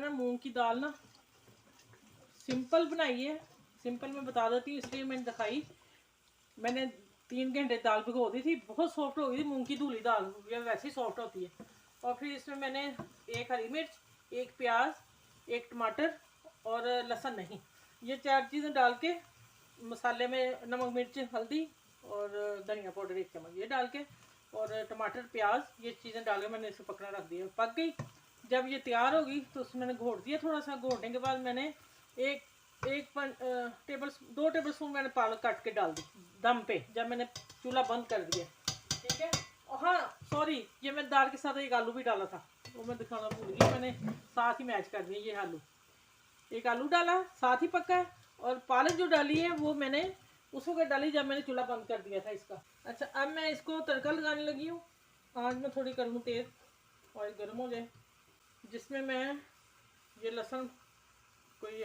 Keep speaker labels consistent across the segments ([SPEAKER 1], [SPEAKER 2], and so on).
[SPEAKER 1] ना मूंग की दाल ना सिंपल बनाई है, सिंपल मैं बता देती हूँ इसलिए मैंने दिखाई। मैंने 3 घंटे दाल भिगो दी थी, बहुत सॉफ्ट हो गई थी मूंग की धुली दाल, ये वैसे ही सॉफ्ट होती है। और फिर इसमें मैंने 1 हरी मिर्च, 1 प्याज, 1 टमाटर और लहसुन नहीं, ये 4 चीज़ें डाल के मसाले में नमक मिर्च हल्दी और धनिया पाउडर 1 चम्मच ये डाल के और टमाटर प्याज ये चीज़ें डाल के मैंने इसे पकना रख दिया। पक गई, जब ये तैयार होगी तो उसमें मैंने घोट दिया थोड़ा सा। घोटने के बाद मैंने एक एक टेबल 2 टेबल स्पून मैंने पालक काट के डाल दी दम पे, जब मैंने चूल्हा बंद कर दिया। ठीक है। और हाँ सॉरी, ये मैं दाल के साथ एक आलू भी डाला था, वो मैं दिखाना भूल गई, मैंने साथ ही मैच कर दिया। ये आलू, एक आलू डाला साथ ही पका है, और पालक जो डाली है वो मैंने उस वक्त डाली जब मैंने चूल्हा बंद कर दिया था इसका। अच्छा, अब मैं इसको तड़का लगाने लगी हूँ। आज मैं थोड़ी कर लूँ तेज़, ऑयल गर्म हो जाए, जिसमें मैं ये लहसुन कोई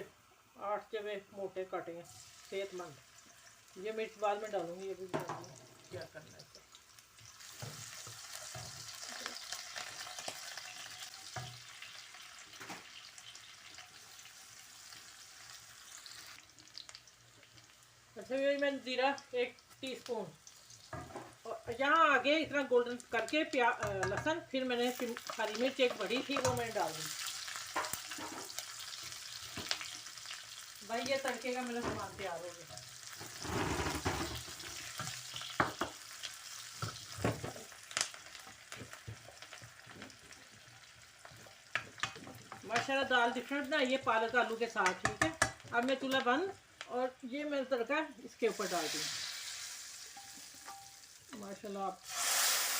[SPEAKER 1] 8 जवे मोटे काटेंगे सेहतमंद। ये मिर्च बाद में डालूंगी, ये भी क्या करना है। अच्छा, ये मैं ज़ीरा 1 टीस्पून, और यहाँ आगे इतना गोल्डन करके लहसुन, फिर मैंने हरी मिर्च एक बड़ी थी वो मैंने डाल दी। भाई ये तड़के का मेरा सामान तैयार हो गया। माशाल्लाह दाल डिफरेंट ना ये पालक आलू के साथ। ठीक है, अब मैं चूल्हा बंद, और ये मेरा तड़का इसके ऊपर डाल दूँ। माशाल्लाह आप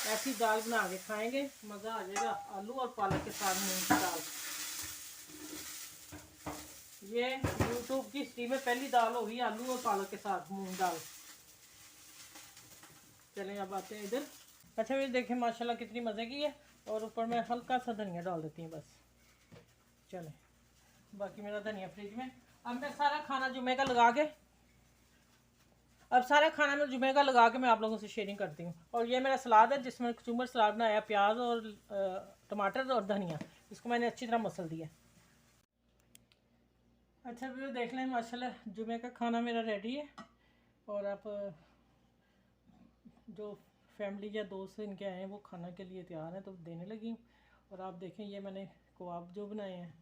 [SPEAKER 1] ऐसी दाल बना के खाएंगे मज़ा आ जाएगा, आलू और पालक के साथ मूंग की दाल। ये यूट्यूब की हिस्ट्री में पहली दाल होगी आलू और पालक के साथ मूंग दाल। चलें अब आते हैं इधर। अच्छा ये देखें माशाल्लाह कितनी मज़े की है, और ऊपर मैं हल्का सा धनिया डाल देती हूँ बस। चलें, बाकी मेरा धनिया फ्रिज में। अब मैं सारा खाना जुमे का लगा के मैं आप लोगों से शेयरिंग करती हूँ। और ये मेरा सलाद है जिसमें कचुम्बर सलाद बनाया, प्याज और टमाटर और धनिया, इसको मैंने अच्छी तरह मसल दिया। अच्छा व्यू देख लें, माशाल्लाह जुमे का खाना मेरा रेडी है, और आप जो फैमिली या दोस्त इनके आए हैं वो खाना के लिए तैयार हैं तो देने लगी हूँ। और आप देखें ये मैंने कबाब जो बनाए हैं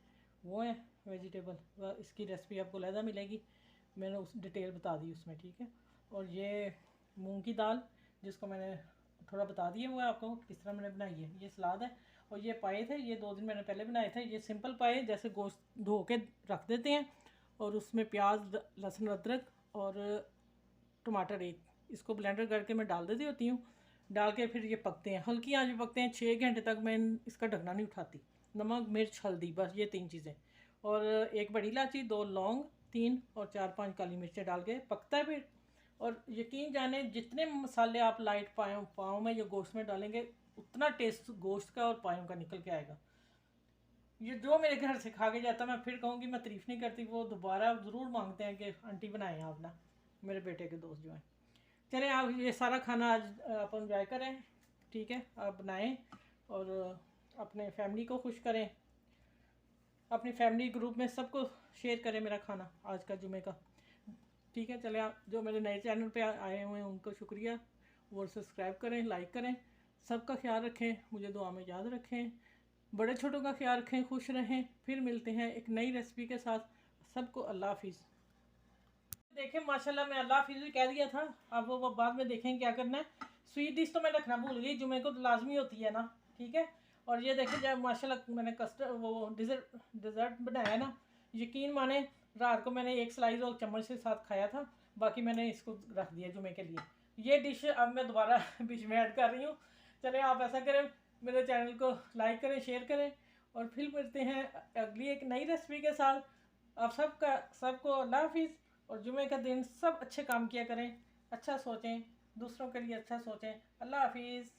[SPEAKER 1] वो हैं वेजिटेबल, इसकी रेसिपी आपको अलहदा मिलेगी, मैंने उस डिटेल बता दी उसमें। ठीक है, और ये मूंग की दाल जिसको मैंने थोड़ा बता दिया हुआ है आपको किस तरह मैंने बनाई है। ये सलाद है, और ये पाए थे, ये 2 दिन मैंने पहले बनाए थे। ये सिंपल पाए जैसे गोश्त धो के रख देते हैं, और उसमें प्याज लहसुन अदरक और टमाटर एक, इसको ब्लेंडर करके मैं डाल देती होती हूँ। डाल के फिर ये पकते हैं, हल्की आंच में पकते हैं 6 घंटे तक। मैं इसका ढकना नहीं उठाती। नमक मिर्च हल्दी, बस ये 3 चीज़ें, और 1 बड़ी इलायची, 2 लौंग, 3 और 4-5 काली मिर्चें डाल के पकता है फिर। और यकीन जाने जितने मसाले आप लाइट पाँव में या गोश्त में डालेंगे उतना टेस्ट गोश्त का और पायों का निकल के आएगा। ये जो मेरे घर से खा के जाता, मैं फिर कहूँगी मैं तारीफ़ नहीं करती, वो दोबारा ज़रूर मांगते हैं कि आंटी बनाएं आप ना, मेरे बेटे के दोस्त जो हैं। चलें आप ये सारा खाना आज आप इंजॉय करें। ठीक है, आप बनाएं और अपने फैमिली को खुश करें, अपनी फैमिली ग्रुप में सबको शेयर करें मेरा खाना आज का जुमे का। ठीक है, चलें आप जो मेरे नए चैनल पे आए हुए हैं उनको शुक्रिया, वो सब्सक्राइब करें, लाइक करें। सबका ख्याल रखें, मुझे दुआ में याद रखें, बड़े छोटों का ख्याल रखें, खुश रहें। फिर मिलते हैं एक नई रेसिपी के साथ। सबको अल्लाह हाफिज़। देखें माशाल्लाह मैं अल्लाह हाफिज़ भी कह दिया था, अब वो बाद में देखें क्या करना है। स्वीट डिश तो मैं रखना भूल गई, जुमे को तो लाजमी होती है ना। ठीक है, और ये देखें जब माशाल्लाह मैंने कस्टर्ड वो डिज़र्ट बनाया ना, यकीन माने रात को मैंने 1 स्लाइस और चम्मच के साथ खाया था, बाकी मैंने इसको रख दिया जुमे के लिए। ये डिश अब मैं दोबारा बीच में ऐड कर रही हूँ। चलें आप ऐसा करें, मेरे चैनल को लाइक करें, शेयर करें, और फिर मिलते हैं अगली एक नई रेसिपी के साथ। आप सबको अल्लाह हाफिज़, और जुमे का दिन सब अच्छे काम किया करें, अच्छा सोचें, दूसरों के लिए अच्छा सोचें। अल्लाह हाफिज़।